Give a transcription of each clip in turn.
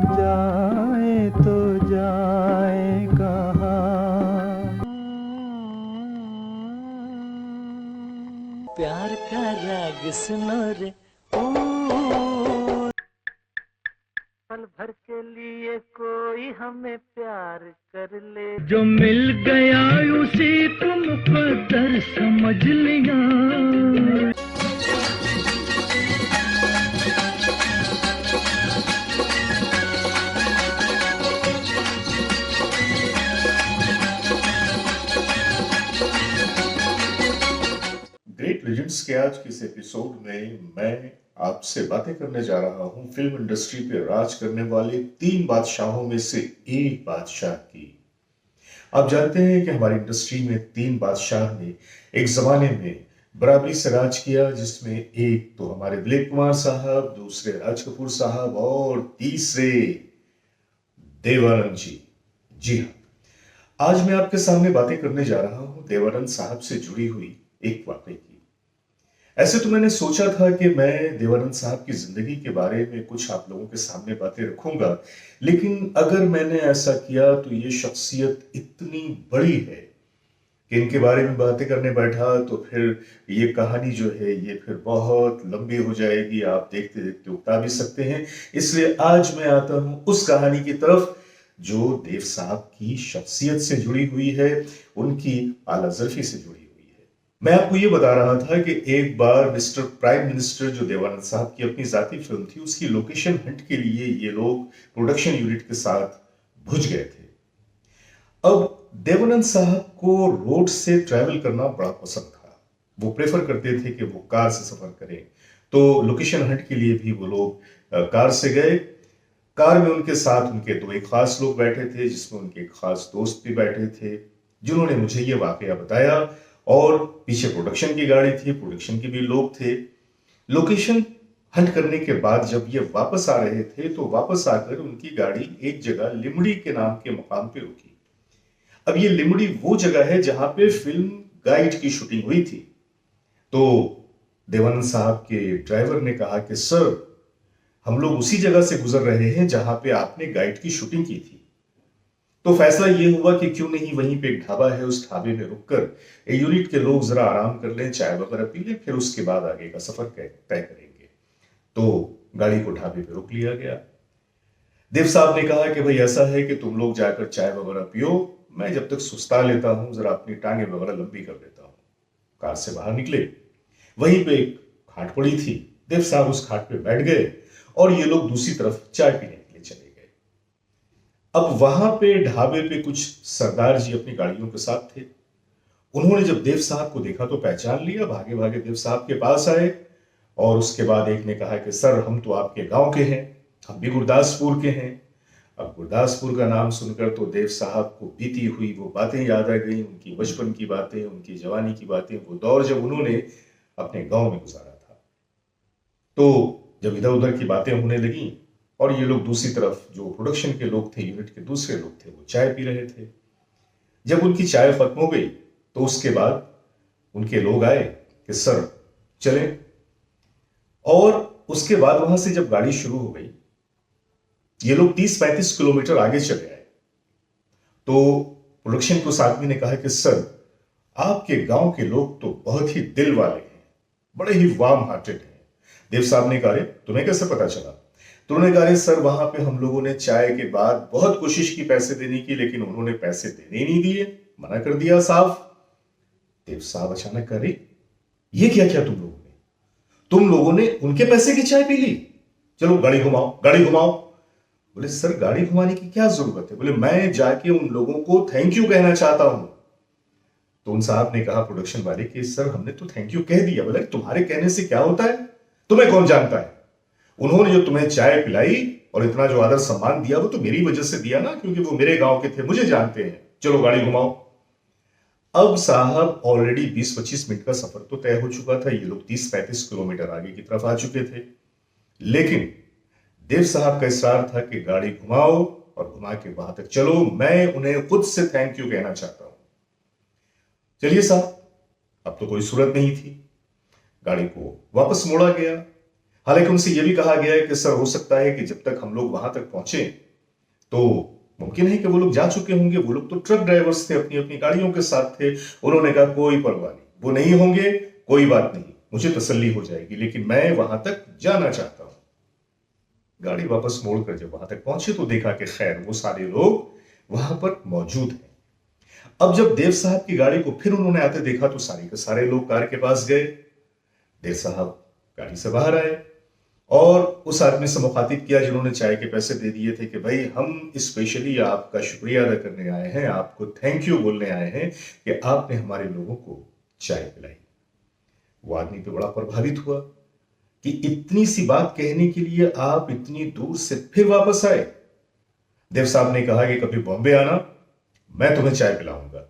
जाए तो जाए कहाँ। प्यार का राग सुनो रे, पल भर के लिए कोई हमें प्यार कर ले, जो मिल गया उसी को मुकद्दर समझ लिया। ग्रेट लेजेंड्स के आज के इस एपिसोड में मैं आपसे बातें करने जा रहा हूं फिल्म इंडस्ट्री पे राज करने वाले 3 बादशाहों में से एक बादशाह की। आप जानते हैं कि हमारी इंडस्ट्री में 3 बादशाह ने एक जमाने में बराबरी से राज किया, जिसमें एक तो हमारे दिलीप कुमार साहब, दूसरे राज कपूर साहब और तीसरे देवानंद जी। जी हाँ, आज मैं आपके सामने बातें करने जा रहा हूं देवानंद साहब से जुड़ी हुई एक वाकई की। ऐसे तो मैंने सोचा था कि मैं देवानंद साहब की जिंदगी के बारे में कुछ आप लोगों के सामने बातें रखूंगा, लेकिन अगर मैंने ऐसा किया तो ये शख्सियत इतनी बड़ी है कि इनके बारे में बातें करने बैठा तो फिर ये कहानी जो है ये फिर बहुत लंबी हो जाएगी, आप देखते देखते उकता भी सकते हैं। इसलिए आज मैं आता हूं उस कहानी की तरफ जो देव साहब की शख्सियत से जुड़ी हुई है, उनकी आला ज़र्फी से जुड़ी हुई है। मैं आपको ये बता रहा था कि एक बार मिस्टर प्राइम मिनिस्टर जो देवानंद साहब की अपनी जाती फिल्म थी, उसकी लोकेशन हंट के लिए ये लोग प्रोडक्शन यूनिट के साथ भुज गए थे। अब देवानंद साहब को रोड से ट्रैवल करना बड़ा पसंद था। वो प्रेफर करते थे कि वो कार से सफर करें, तो लोकेशन हंट के लिए भी वो लोग कार से गए। कार में उनके साथ उनके 2 एक खास लोग बैठे थे, जिसमें उनके एक खास दोस्त भी बैठे थे, जिन्होंने मुझे ये वाकया बताया। और पीछे प्रोडक्शन की गाड़ी थी, प्रोडक्शन के भी लोग थे। लोकेशन हंट करने के बाद जब ये वापस आ रहे थे तो वापस आकर उनकी गाड़ी एक जगह लिमड़ी के नाम के मुकाम पे रुकी। अब ये लिमड़ी वो जगह है जहां पे फिल्म गाइड की शूटिंग हुई थी। तो देवानंद साहब के ड्राइवर ने कहा कि सर, हम लोग उसी जगह से गुजर रहे हैं जहां पे आपने गाइड की शूटिंग की थी। तो फैसला ये हुआ कि क्यों नहीं वहीं पे एक ढाबा है, उस ढाबे में रुककर यूनिट के लोग जरा आराम कर लें, चाय वगैरह पी लें, फिर उसके बाद आगे का सफर तय करेंगे। तो गाड़ी को ढाबे पे रोक लिया गया। देव साहब ने कहा कि भाई ऐसा है कि तुम लोग जाकर चाय वगैरह पियो, मैं जब तक सुस्ता लेता हूं, जरा अपनी टांगे वगैरह लंबी कर लेता हूं। कार से बाहर निकले, वहीं पे एक खाट पड़ी थी। देव साहब उस खाट पे बैठ गए और ये लोग दूसरी तरफ चाय पीने के लिए चले गए। अब वहां पे ढाबे पे कुछ सरदार जी अपनी गाड़ियों के साथ थे। उन्होंने जब देव साहब को देखा तो पहचान लिया, भागे भागे देव साहब के पास आए और उसके बाद एक ने कहा कि सर, हम तो आपके गांव के हैं, हम भी गुरदासपुर के हैं। अब गुरदासपुर का नाम सुनकर तो देव साहब को बीती हुई वो बातें याद आ गई, उनकी बचपन की बातें, उनकी जवानी की बातें, वो दौर जब उन्होंने अपने गांव में गुजारा था। तो जब इधर उधर की बातें होने लगी और ये लोग दूसरी तरफ जो प्रोडक्शन के लोग थे, यूनिट के दूसरे लोग थे, वो चाय पी रहे थे। जब उनकी चाय खत्म हो गई तो उसके बाद उनके लोग आए कि सर चलें। और उसके बाद वहां से जब गाड़ी शुरू हो गई, ये लोग 30-35 किलोमीटर आगे चले आए। तो प्रोडक्शन के उस आदमी ने कहा कि सर, आपके गांव के लोग तो बहुत ही दिल वाले हैं, बड़े ही वार्म हार्टेड हैं। देव साहब ने कहा, तुम्हें कैसे पता चला? तो उन्होंने कहा, सर वहां पे हम लोगों ने चाय के बाद बहुत कोशिश की पैसे देने की, लेकिन उन्होंने पैसे देने ही नहीं दिए, मना कर दिया साफ। देव साहब अचानक करे, ये क्या किया तुम लोगों ने उनके पैसे की चाय पी ली? चलो गाड़ी घुमाओ, गाड़ी घुमाओ। बोले सर, गाड़ी घुमाने की क्या जरूरत है? बोले मैं जाके उन लोगों को थैंक यू कहना चाहता हूं। तो उन साहब ने कहा प्रोडक्शन वाले कि सर, हमने तो थैंक यू कह दिया। बोले तुम्हारे कहने से क्या होता है, तुम्हें कौन जानता है? उन्होंने जो तुम्हें चाय पिलाई और इतना जो आदर सम्मान दिया, वो तो मेरी वजह से दिया ना, क्योंकि वो मेरे गांव के थे, मुझे जानते हैं। चलो गाड़ी घुमाओ। अब साहब ऑलरेडी 20-25 मिनट का सफर तो तय हो चुका था, ये लोग 30-35 किलोमीटर आगे की तरफ आ चुके थे। लेकिन देव साहब का इसरार था कि गाड़ी घुमाओ और घुमा के वहां तक चलो, मैं उन्हें खुद से थैंक यू कहना चाहता हूं। चलिए साहब, अब तो कोई सूरत नहीं थी, गाड़ी को वापस मोड़ा गया। हालांकि उनसे यह भी कहा गया है कि सर हो सकता है कि जब तक हम लोग वहां तक पहुंचे तो मुमकिन है कि वो लोग जा चुके होंगे। वो लोग तो ट्रक ड्राइवर्स थे, अपनी अपनी गाड़ियों के साथ थे। उन्होंने कहा कोई परवाह नहीं, वो नहीं होंगे, कोई बात नहीं, मुझे तसल्ली हो जाएगी, लेकिन मैं वहां तक जाना चाहता हूं। गाड़ी वापस मोड़कर जब वहां तक पहुंचे तो देखा कि खैर वो सारे लोग वहां पर मौजूद हैं। अब जब देव साहब की गाड़ी को फिर उन्होंने आते देखा तो सारे के सारे लोग कार के पास गए। देव साहब गाड़ी से बाहर आए और उस आदमी से मुखातिब किया जिन्होंने चाय के पैसे दे दिए थे कि भाई हम स्पेशली आपका शुक्रिया अदा करने आए हैं, आपको थैंक यू बोलने आए हैं कि आपने हमारे लोगों को चाय पिलाई। वो आदमी पे बड़ा प्रभावित हुआ कि इतनी सी बात कहने के लिए आप इतनी दूर से फिर वापस आए। देव साहब ने कहा कि कभी बॉम्बे आना, मैं तुम्हें चाय पिलाऊंगा।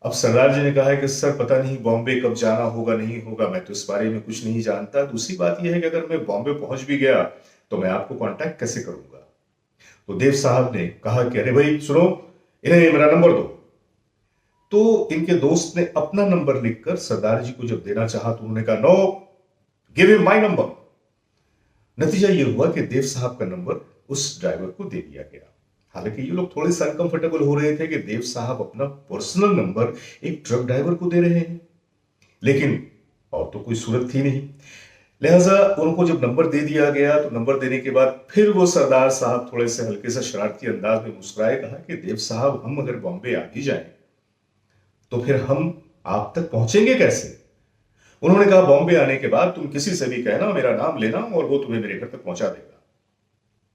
अब सरदार जी ने कहा है कि सर पता नहीं बॉम्बे कब जाना होगा, नहीं होगा, मैं तो इस बारे में कुछ नहीं जानता। दूसरी बात यह है कि अगर मैं बॉम्बे पहुंच भी गया तो मैं आपको कांटेक्ट कैसे करूंगा। तो देव साहब ने कहा कि अरे भाई सुनो, इन्हें मेरा नंबर दो। तो इनके दोस्त ने अपना नंबर लिखकर सरदार जी को जब देना चाहा तो उन्होंने कहा no, give him my number. नतीजा यह हुआ कि देव साहब का नंबर उस ड्राइवर को दे दिया गया। हालांकि ये लोग थोड़े से अनकंफर्टेबल हो रहे थे कि देव साहब अपना पर्सनल नंबर एक ट्रक ड्राइवर को दे रहे हैं, लेकिन और तो कोई सूरत थी नहीं। लिहाजा उनको जब नंबर दे दिया गया तो नंबर देने के बाद फिर वो सरदार साहब थोड़े से हल्के से शरारती अंदाज में मुस्कुराए, कहा कि देव साहब हम अगर बॉम्बे आ भी जाएं तो फिर हम आप तक पहुंचेंगे कैसे। उन्होंने कहा बॉम्बे आने के बाद तुम किसी से भी कहना, मेरा नाम लेना और वो तुम्हें मेरे घर तक पहुंचा देगा।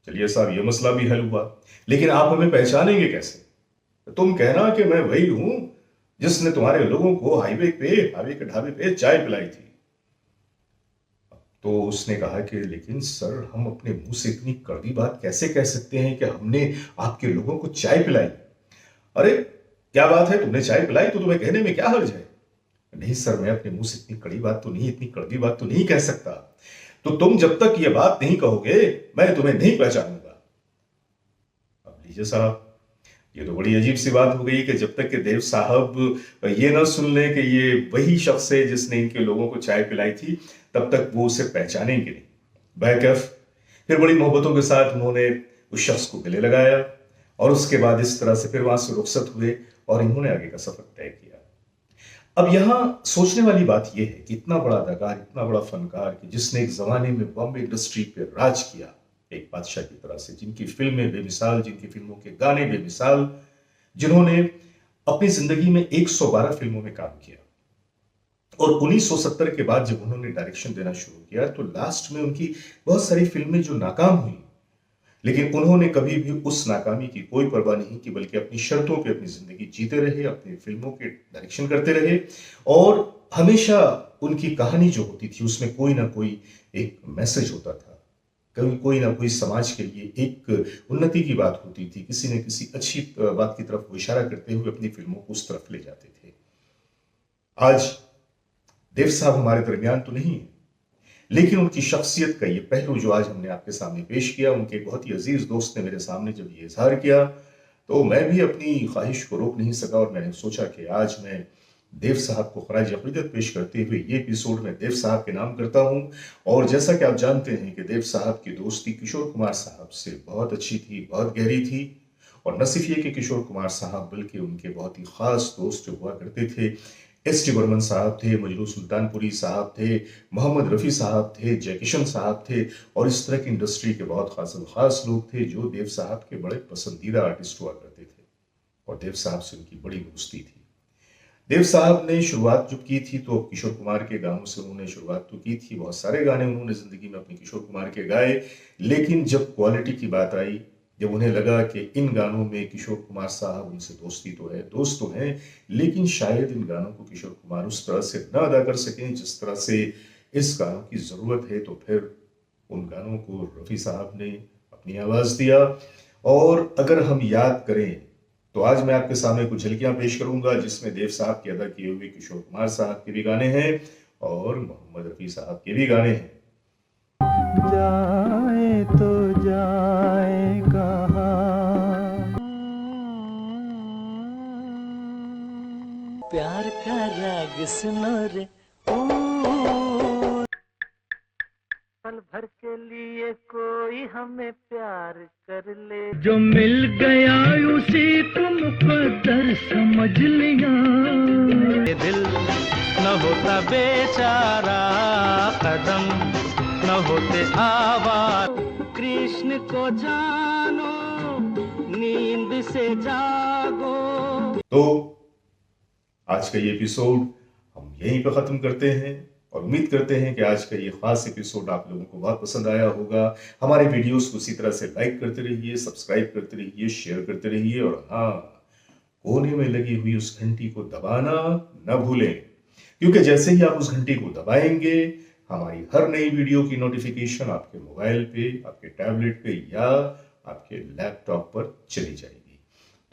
चलिए साहब ये मसला भी हल हुआ, लेकिन आप हमें पहचानेंगे कैसे। तुम कहना कि मैं वही हूं जिसने तुम्हारे लोगों को हाईवे के ढाबे पे चाय पिलाई थी। तो उसने कहा कि लेकिन सर हम अपने मुंह से इतनी कड़वी बात कैसे कह सकते हैं कि हमने आपके लोगों को चाय पिलाई। अरे क्या बात है, तुमने चाय पिलाई तो तुम्हें कहने में क्या हर्ज है। नहीं सर मैं अपने मुंह से इतनी कड़ी बात तो नहीं, इतनी कड़वी बात तो नहीं कह सकता। तो तुम जब तक ये बात नहीं कहोगे मैं तुम्हें नहीं पहचानूंगा। अब लीजिए साहब, ये तो बड़ी अजीब सी बात हो गई कि जब तक कि देव साहब ये ना सुन लें कि ये वही शख्स है जिसने इनके लोगों को चाय पिलाई थी, तब तक वो उसे पहचानेंगे नहीं। बैकफ फिर बड़ी मोहब्बतों के साथ उन्होंने उस शख्स को गले लगाया और उसके बाद इस तरह से फिर वहां से रुखसत हुए और इन्होंने आगे का सफर तय किया। अब यहां सोचने वाली बात यह है कि इतना बड़ा अदाकार, इतना बड़ा फनकार कि जिसने एक जमाने में बॉम्बे इंडस्ट्री पे राज किया एक बादशाह की तरह से, जिनकी फिल्में बेमिसाल, जिनकी फिल्मों के गाने बेमिसाल, जिन्होंने अपनी जिंदगी में 112 फिल्मों में काम किया और 1970 के बाद जब उन्होंने डायरेक्शन देना शुरू किया तो लास्ट में उनकी बहुत सारी फिल्में जो नाकाम हुई, लेकिन उन्होंने कभी भी उस नाकामी की कोई परवाह नहीं की, बल्कि अपनी शर्तों पे अपनी जिंदगी जीते रहे, अपनी फिल्मों के डायरेक्शन करते रहे और हमेशा उनकी कहानी जो होती थी उसमें कोई ना कोई एक मैसेज होता था, कोई ना कोई समाज के लिए एक उन्नति की बात होती थी, किसी न किसी अच्छी बात की तरफ वो इशारा करते हुए अपनी फिल्मों को उस तरफ ले जाते थे। आज देव साहब हमारे दरमियान तो नहीं है, लेकिन उनकी शख्सियत का ये पहलू जो आज हमने आपके सामने पेश किया, उनके एक बहुत ही अजीज दोस्त ने मेरे सामने जब ये इजहार किया तो मैं भी अपनी ख्वाहिश को रोक नहीं सका और मैंने सोचा कि आज मैं देव साहब को खराज अक़ीदत पेश करते हुए ये एपिसोड में देव साहब के नाम करता हूं। और जैसा कि आप जानते हैं कि देव साहब की दोस्ती किशोर कुमार साहब से बहुत अच्छी थी, बहुत गहरी थी। और न सिर्फ ये कि किशोर कुमार साहब बल्कि उनके बहुत ही खास दोस्त जो हुआ करते थे, एस.टी. बर्मन साहब थे, मजरू सुल्तानपुरी साहब थे, मोहम्मद रफ़ी साहब थे, जयकिशन साहब थे और इस तरह की इंडस्ट्री के बहुत खास लोग थे जो देव साहब के बड़े पसंदीदा आर्टिस्ट हुआ करते थे और देव साहब से उनकी बड़ी दोस्ती थी। देव साहब ने शुरुआत जब की थी तो किशोर कुमार के गानों से उन्होंने शुरुआत तो की थी, बहुत सारे गाने उन्होंने जिंदगी में अपने किशोर कुमार के गाए, लेकिन जब क्वालिटी की बात आई, जब उन्हें लगा कि इन गानों में किशोर कुमार साहब उनसे दोस्ती तो है, दोस्त तो हैं, लेकिन शायद इन गानों को किशोर कुमार उस तरह से न अदा कर सकें जिस तरह से इस गानों की ज़रूरत है, तो फिर उन गानों को रफ़ी साहब ने अपनी आवाज़ दिया। और अगर हम याद करें तो आज मैं आपके सामने कुछ झलकियां पेश करूंगा जिसमें देव साहब के अदा किए हुए किशोर कुमार साहब के भी गाने हैं और मोहम्मद रफ़ी साहब के भी गाने हैं। जाए तो जाए कहाँ, प्यार का राग सुनो रे। पल भर के लिए कोई हमें प्यार कर ले, जो मिल गया उसी को मुकद्दर समझ लिया। ये दिल न होता बेचारा, कदम न होते आवाज। कृष्ण को जानो, नींद से जागो। तो आज का ये एपिसोड हम यहीं पर खत्म करते हैं और उम्मीद करते हैं कि आज का ये खास एपिसोड आप लोगों को बहुत पसंद आया होगा। हमारे वीडियोस को उसी तरह से लाइक करते रहिए, सब्सक्राइब करते रहिए, शेयर करते रहिए और हाँ, कोने में लगी हुई उस घंटी को दबाना न भूलें, क्योंकि जैसे ही आप उस घंटी को दबाएंगे हमारी हर नई वीडियो की नोटिफिकेशन आपके मोबाइल पे, आपके टैबलेट पे या आपके लैपटॉप पर चली जाएगी।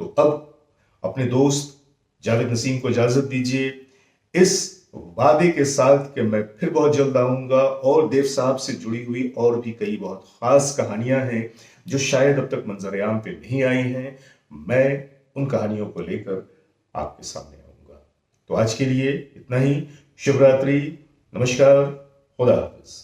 तो अब अपने दोस्त जावेद नसीम को इजाजत दीजिए, इस वादे के साथ कि मैं फिर बहुत जल्द आऊंगा और देव साहब से जुड़ी हुई और भी कई बहुत खास कहानियां हैं जो शायद अब तक मंजर-ए-आम पे नहीं आई हैं। मैं उन कहानियों को लेकर आपके सामने आऊंगा। तो आज के लिए इतना ही। शुभ रात्रि, नमस्कार, खुदा हाफिज।